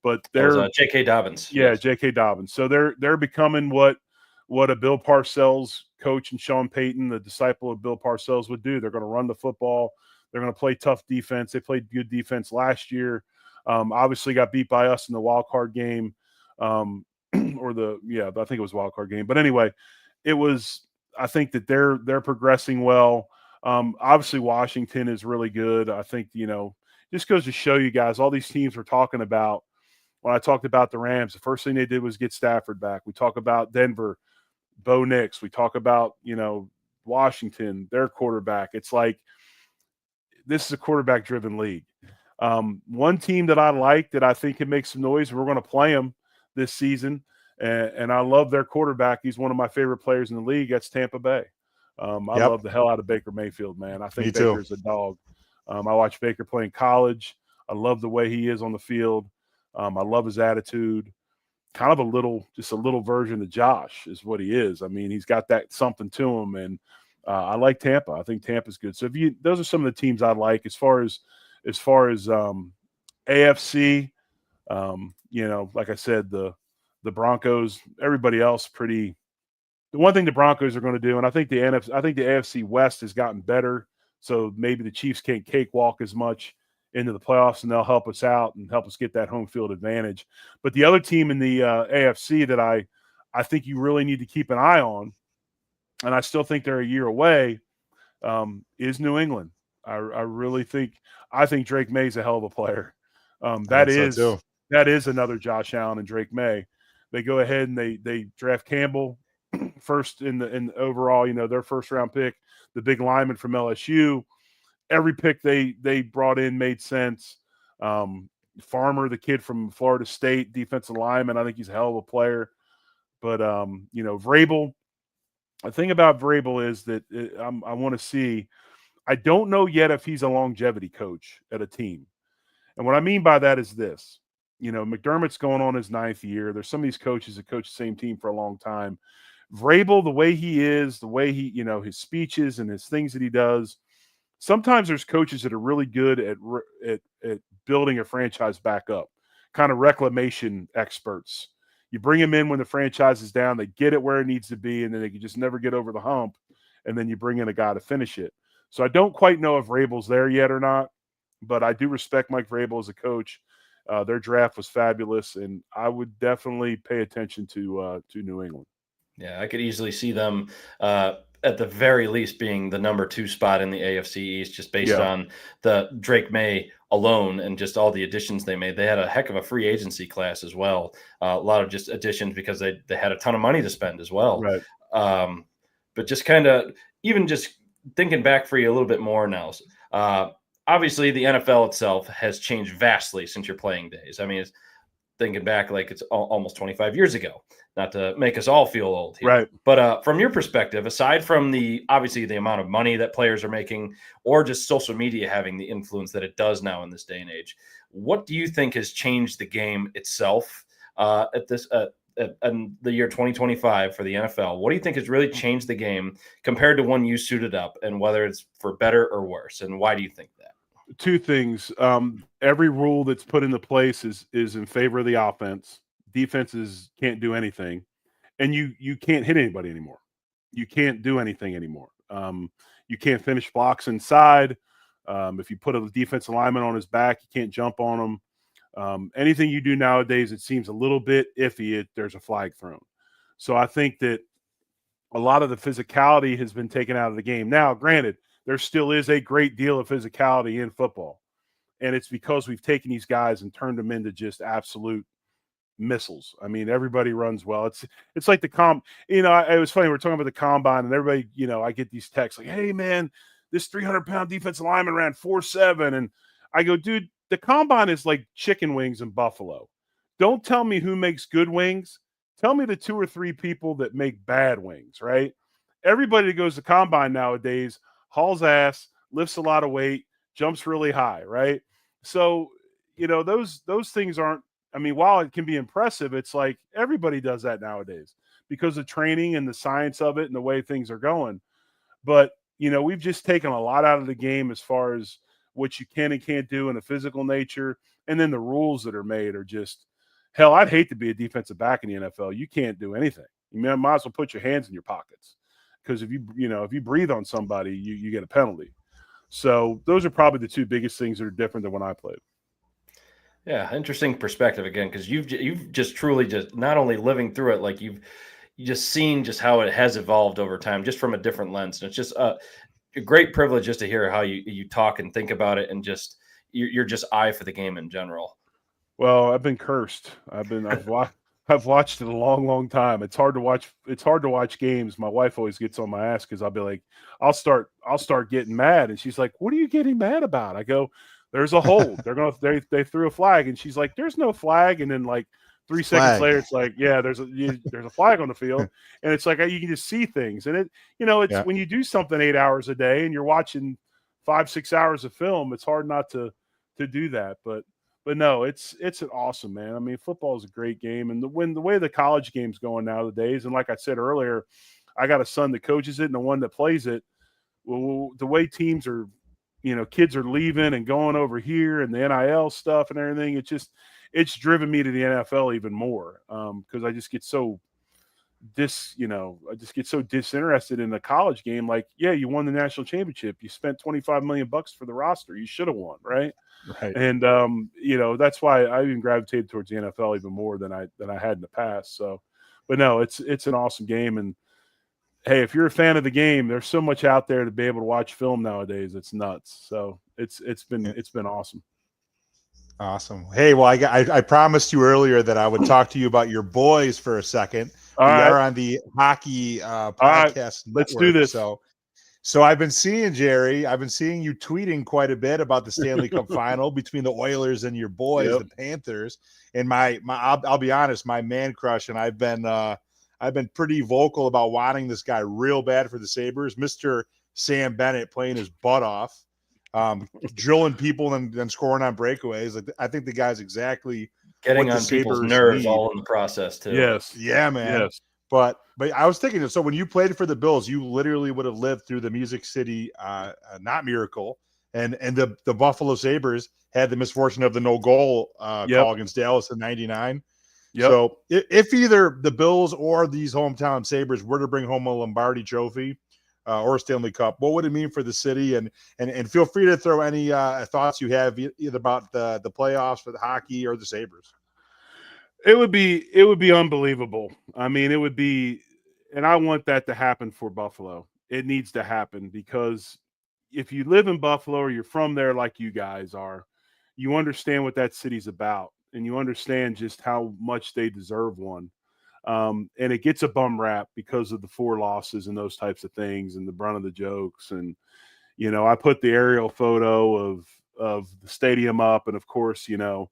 But they're J.K. Dobbins. Yeah, yes. J.K. Dobbins. So they're becoming what a Bill Parcells coach and Sean Payton, the disciple of Bill Parcells, would do. They're going to run the football. They're going to play tough defense. They played good defense last year. Obviously got beat by us in the wild card game, I think it was wild card game. But anyway, I think that they're progressing well. Obviously Washington is really good. I think, just goes to show you guys, all these teams we're talking about. When I talked about the Rams, the first thing they did was get Stafford back. We talk about Denver, Bo Nix. We talk about, Washington, their quarterback. It's like this is a quarterback-driven league. One team that I like that I think can make some noise, we're going to play them this season, and I love their quarterback. He's one of my favorite players in the league. That's Tampa Bay. I love the hell out of Baker Mayfield, man. I think Baker's a dog. I watched Baker play in college. I love the way he is on the field. I love his attitude. Kind of a little version of Josh is what he is. I mean, he's got that something to him, and I like Tampa. I think Tampa's good. So those are some of the teams I like as far as AFC. Like I said, the Broncos, everybody else pretty. The one thing the Broncos are going to do, and I think the AFC West has gotten better, so maybe the Chiefs can't cakewalk as much into the playoffs, and they'll help us out and help us get that home field advantage. But the other team in the AFC that I think you really need to keep an eye on, and I still think they're a year away, is New England. I think Drake May's a hell of a player. That is another Josh Allen and Drake May. They go ahead and they draft Campbell. first in the overall, their first round pick, the big lineman from LSU. Every pick they brought in made sense. Farmer, the kid from Florida State, defensive lineman, I think he's a hell of a player. But Vrabel. The thing about Vrabel is that I want to see. I don't know yet if he's a longevity coach at a team, and what I mean by that is this. McDermott's going on his 9th year. There's some of these coaches that coach the same team for a long time. Vrabel, the way he is, the way he, his speeches and his things that he does. Sometimes there's coaches that are really good at building a franchise back up, kind of reclamation experts. You bring them in when the franchise is down, they get it where it needs to be, and then they can just never get over the hump, and then you bring in a guy to finish it. So I don't quite know if Vrabel's there yet or not, but I do respect Mike Vrabel as a coach. Their draft was fabulous, and I would definitely pay attention to New England. Yeah, I could easily see them at the very least being the number 2 spot in the AFC East, just based on the Drake May alone and just all the additions they made. They had a heck of a free agency class as well. A lot of just additions because they had a ton of money to spend as well. Right. But just kind of even just thinking back for you a little bit more now. Obviously, the NFL itself has changed vastly since your playing days. I mean, it's thinking back like it's almost 25 years ago, not to make us all feel old here. Right. But from your perspective, aside from obviously the amount of money that players are making or just social media having the influence that it does now in this day and age, what do you think has changed the game itself in the year 2025 for the NFL? What do you think has really changed the game compared to when you suited up, and whether it's for better or worse? And why do you think that? 2 things. Every rule that's put into place is in favor of the offense. Defenses can't do anything, and you can't hit anybody anymore. You can't do anything anymore. You can't finish blocks inside. If you put a defensive lineman on his back, you can't jump on him. Anything you do nowadays, it seems a little bit iffy. There's a flag thrown. So I think that a lot of the physicality has been taken out of the game. Now, granted, there still is a great deal of physicality in football. And it's because we've taken these guys and turned them into just absolute missiles. I mean, everybody runs well. It's like the it was funny. We're talking about the combine, and everybody, I get these texts like, hey, man, this 300-pound defensive lineman ran 4.7. And I go, dude, the combine is like chicken wings in Buffalo. Don't tell me who makes good wings. Tell me the 2 or 3 people that make bad wings, right? Everybody that goes to combine nowadays hauls ass, lifts a lot of weight, jumps really high, right? So, those things aren't, while it can be impressive, it's like everybody does that nowadays because of training and the science of it and the way things are going. But, we've just taken a lot out of the game as far as what you can and can't do in a physical nature. And then the rules that are made are just, hell, I'd hate to be a defensive back in the NFL. You can't do anything. You might as well put your hands in your pockets. Because if you breathe on somebody, you get a penalty. So those are probably the 2 biggest things that are different than when I played. Yeah, interesting perspective again, because you've just truly just not only living through it, like you've just seen just how it has evolved over time, just from a different lens. And it's just a great privilege just to hear how you talk and think about it, and just you're just eye for the game in general. Well, I've been cursed. I've watched it a long, long time. It's hard to watch games. My wife always gets on my ass because I'll be like, I'll start getting mad, and she's like, "What are you getting mad about?" I go, "There's a hold. They threw a flag," and she's like, "There's no flag." And then like 3 seconds later, it's like, "Yeah, there's a flag on the field," and it's like you can just see things. And it's when you do something 8 hours a day and you're watching 5-6 hours of film, it's hard not to do that, but. But no, it's an awesome, man. Football is a great game, and the way the college game's going nowadays, and like I said earlier, I got a son that coaches it and the one that plays it. Well, the way teams are, kids are leaving and going over here, and the NIL stuff and everything, it's driven me to the NFL even more because I just get so disinterested in the college game. Like, yeah, you won the national championship, you spent $25 million for the roster, you should have won, right? Right. And that's why I even gravitated towards the NFL even more than I had in the past. So, but no, it's an awesome game. And hey, if you're a fan of the game, there's so much out there to be able to watch film nowadays. It's nuts. So it's been awesome. Awesome. Hey, well, I promised you earlier that I would talk to you about your boys for a second. We right. are on the hockey podcast network. Let's do this. So I've been seeing, Jerry, I've been seeing you tweeting quite a bit about the Stanley Cup final between the Oilers and your boys, the Panthers. And I'll be honest, my man crush, and I've been pretty vocal about wanting this guy real bad for the Sabres, Mr. Sam Bennett, playing his butt off, drilling people and then scoring on breakaways. Like, I think the guy's exactly getting what on the people's Sabres nerves need. all in the process too. Yes. Yeah, man. Yes. But I was thinking, so when you played for the Bills, you literally would have lived through the Music City, not Miracle, and the Buffalo Sabres had the misfortune of the no goal call against Dallas in '99. Yep. So if either the Bills or these hometown Sabres were to bring home a Lombardi Trophy or a Stanley Cup, what would it mean for the city? And feel free to throw any thoughts you have either about the playoffs for the hockey or the Sabres. It would be unbelievable. I mean, it would be, and I want that to happen for Buffalo. It needs to happen because if you live in Buffalo or you're from there like you guys are, you understand what that city's about and you understand just how much they deserve one. And it gets a bum rap because of the 4 losses and those types of things and the brunt of the jokes. And, you know, I put the aerial photo of the stadium up, and of course, you know,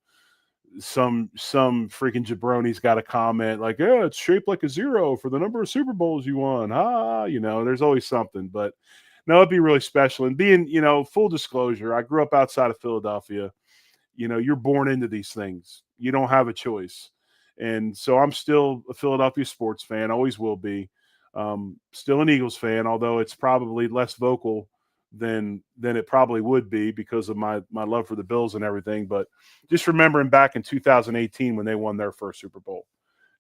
some freaking jabroni's got a comment like, "Yeah, it's shaped like a 0 for the number of Super Bowls you won." You know, there's always something. But no, it'd be really special. And being, you know, full disclosure, I grew up outside of Philadelphia. You know, you're born into these things. You don't have a choice. And so I'm still a Philadelphia sports fan, always will be. Still an Eagles fan, although it's probably less vocal than it probably would be because of my love for the Bills and everything. But just remembering back in 2018 when they won their first Super Bowl,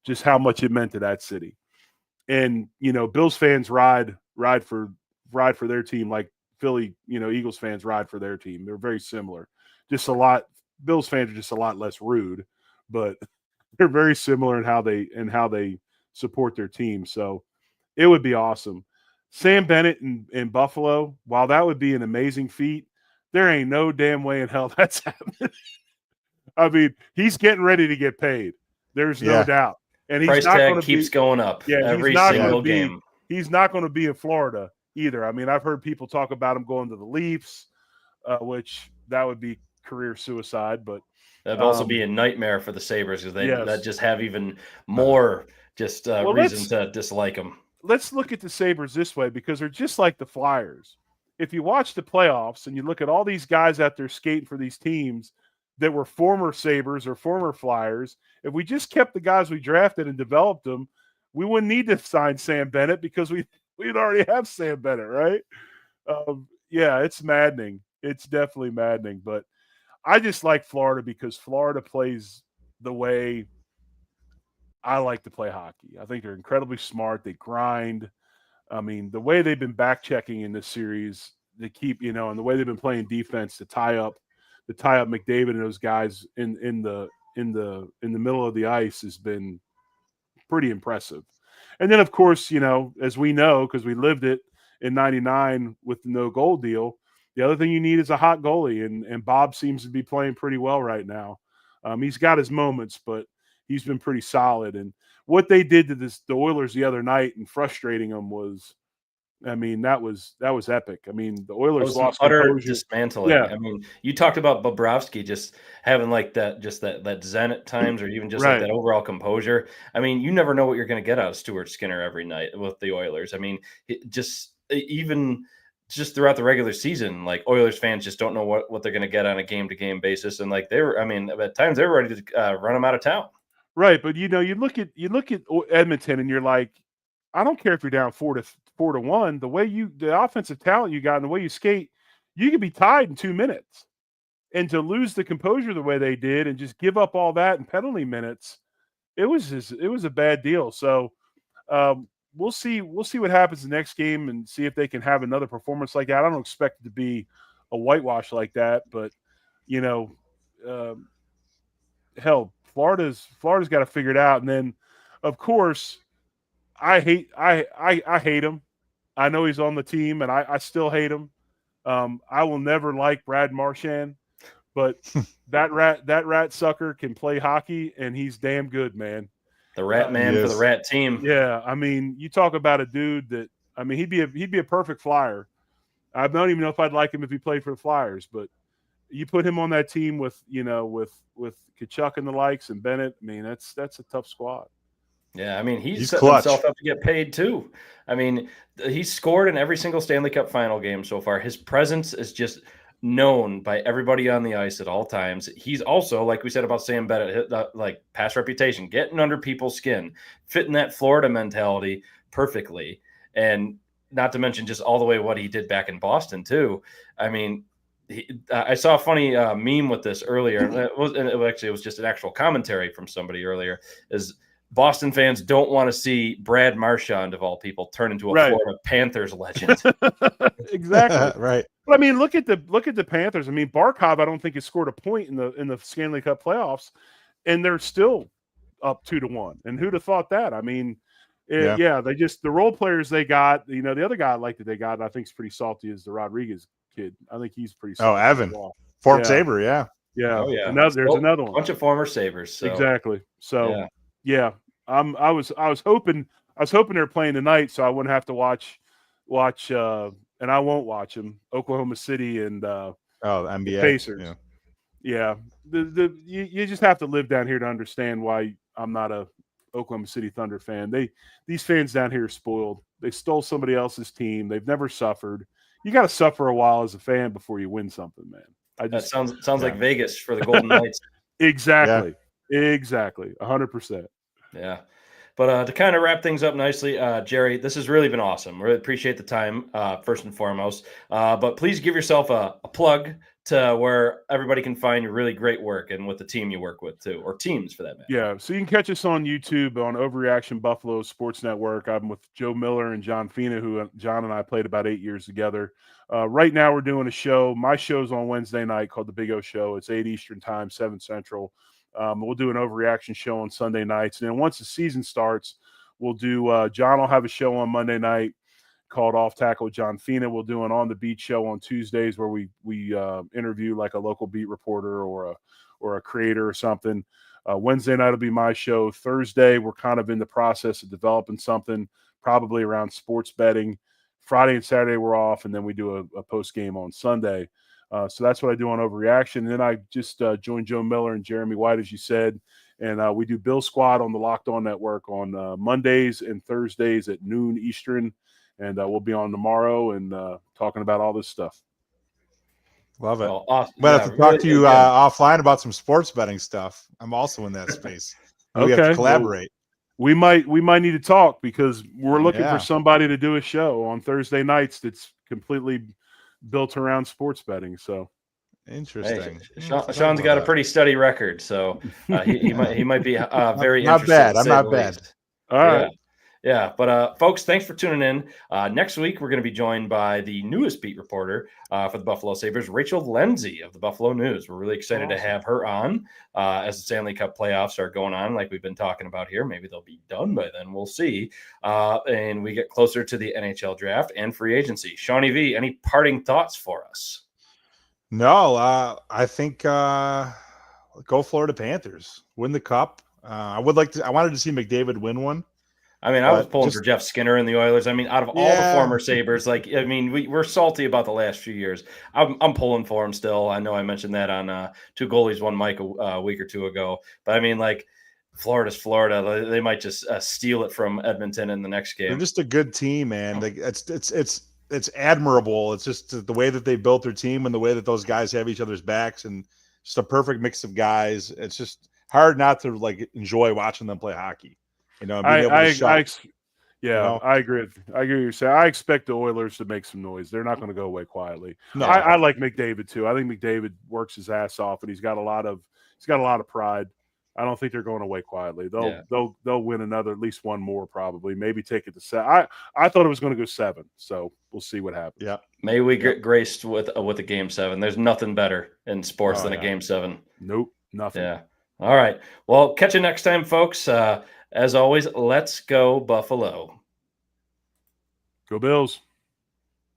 just how much it meant to that city. And, you know, Bills fans ride for their team like Philly, you know, Eagles fans ride for their team. They're very similar. Just a lot. Bills fans are just a lot less rude, but they're very similar in how they support their team. So it would be awesome. Sam Bennett in Buffalo, while that would be an amazing feat, there ain't no damn way in hell that's happening. I mean, he's getting ready to get paid. There's no doubt. And he's price not tag going to keeps going up every single game. He's not going to be in Florida either. I mean, I've heard people talk about him going to the Leafs, which that would be career suicide. But that'd also be a nightmare for the Sabres because that just have even more reason to dislike them. Let's look at the Sabres this way because they're just like the Flyers. If you watch the playoffs and you look at all these guys out there skating for these teams that were former Sabres or former Flyers, if we just kept the guys we drafted and developed them, we wouldn't need to sign Sam Bennett because we'd already have Sam Bennett, right? Yeah, it's maddening. It's definitely maddening. But I just like Florida because Florida plays the way I like to play hockey. I think they're incredibly smart. They grind. I mean, the way they've been back checking in this series, they keep, you know, and the way they've been playing defense to tie up McDavid and those guys in the middle of the ice has been pretty impressive. And then, of course, you know, as we know, because we lived it in '99 with the no goal deal, the other thing you need is a hot goalie, and Bob seems to be playing pretty well right now. He's got his moments, but he's been pretty solid. And what they did to the Oilers the other night and frustrating them was, I mean, that was epic. I mean, the Oilers lost utter composure. dismantling. Yeah. I mean, you talked about Bobrovsky just having like that zen at times, or even just like that overall composure. I mean, you never know what you're going to get out of Stuart Skinner every night with the Oilers. I mean, even throughout the regular season, like Oilers fans just don't know what they're going to get on a game-to-game basis. And like at times they were ready to run them out of town. Right. But, you know, you look at Edmonton and you're like, I don't care if you're down 4-1, the offensive talent you got and the way you skate, you could be tied in 2 minutes. And to lose the composure the way they did and just give up all that in penalty minutes, it was a bad deal. So we'll see what happens the next game and see if they can have another performance like that. I don't expect it to be a whitewash like that, but you know, hell, Florida's got to figure it out. And then, of course, I hate him. I know he's on the team, and I still hate him. I will never like Brad Marchand, but that rat sucker can play hockey, and he's damn good, man. The rat man for the rat team. Yeah, I mean, you talk about a dude that he'd be a perfect flyer. I don't even know if I'd like him if he played for the Flyers, but you put him on that team with Kachuk and the likes and Bennett. I mean, that's a tough squad. Yeah, I mean, he's setting clutch. himself up to get paid too. I mean, he's scored in every single Stanley Cup final game so far. His presence is just known by everybody on the ice at all times. He's also, like we said about Sam Bennett, like past reputation, getting under people's skin, fitting that Florida mentality perfectly. And not to mention just all the way what he did back in Boston too. I mean, I saw a funny meme with this earlier. It was just an actual commentary from somebody earlier. Is Boston fans don't want to see Brad Marchand, of all people, turn into a Florida Panthers legend. Exactly. Right. But I mean, look at the Panthers. I mean, Barkov, I don't think has scored a point in the Stanley Cup playoffs, and they're still up 2-1. And who'd have thought that? I mean, they just the role players they got. You know, the other guy I like that they got, I think is pretty salty, is the Rodriguez kid. I think he's pretty salty. Oh, Evan. Fort Saber, yeah. Yeah. Oh, yeah. There's another one. A bunch of former Sabres. So. Exactly. So I was hoping they're playing tonight so I wouldn't have to watch and I won't watch them. Oklahoma City and NBA Pacers. Yeah. You just have to live down here to understand why I'm not a Oklahoma City Thunder fan. These fans down here are spoiled. They stole somebody else's team. They've never suffered. You got to suffer a while as a fan before you win something, man. That sounds like Vegas for the Golden Knights. Exactly. Yeah. Exactly. 100%. Yeah. But to kind of wrap things up nicely, Jerry, this has really been awesome. Really appreciate the time, first and foremost. But please give yourself a plug to where everybody can find your really great work and with the team you work with too, or teams for that matter. Yeah, so you can catch us on YouTube on Overreaction Buffalo Sports Network. I'm with Joe Miller and John Fina, who John and I played about 8 years together. Right now we're doing a show. My show's on Wednesday night called The Big O Show. It's 8 Eastern time, 7 Central. We'll do an Overreaction show on Sunday nights. And then once the season starts, we'll do John will have a show on Monday night called Off Tackle with John Fina. We'll do an On the Beat show on Tuesdays where we interview like a local beat reporter or a creator or something. Wednesday night will be my show. Thursday, we're kind of in the process of developing something probably around sports betting. Friday and Saturday, we're off, and then we do a post game on Sunday. So that's what I do on Overreaction. And then I just joined Joe Miller and Jeremy White, as you said. And we do Bill Squad on the Locked On Network on Mondays and Thursdays at noon Eastern. And we'll be on tomorrow and talking about all this stuff. Love it. Oh, awesome. But I have to talk to you offline about some sports betting stuff. I'm also in that space. We have to collaborate. Well, we might need to talk because we're looking for somebody to do a show on Thursday nights that's completely built around sports betting. So interesting. Hey, Sean's got a pretty steady record, so he might be very not bad. I'm not bad. All right. Yeah, but folks, thanks for tuning in. Next week, we're going to be joined by the newest beat reporter for the Buffalo Sabres, Rachel Lindsay of the Buffalo News. We're really excited to have her on as the Stanley Cup playoffs are going on, like we've been talking about here. Maybe they'll be done by then. We'll see. And we get closer to the NHL draft and free agency. Shawnee V, any parting thoughts for us? No, I think go Florida Panthers. Win the cup. I wanted to see McDavid win one. I mean, I was pulling for Jeff Skinner and the Oilers. I mean, out of all the former Sabres, we're salty about the last few years. I'm pulling for him still. I know I mentioned that on Two Goalies, One Mic a week or two ago. But I mean, Florida's Florida. They might just steal it from Edmonton in the next game. They're just a good team, man. It's admirable. It's just the way that they built their team and the way that those guys have each other's backs and just a perfect mix of guys. It's just hard not to enjoy watching them play hockey. You know, I agree. I agree with you. So I expect the Oilers to make some noise. They're not going to go away quietly. No. I like McDavid too. I think McDavid works his ass off, and he's got a lot of pride. I don't think they're going away quietly. They'll win at least one more probably. Maybe take it to 7. I thought it was going to go 7. So we'll see what happens. Yeah. Maybe we get graced with a game 7. There's nothing better in sports than a game 7. Nope, nothing. Yeah. All right. Well, catch you next time, folks. As always, let's go Buffalo. Go Bills.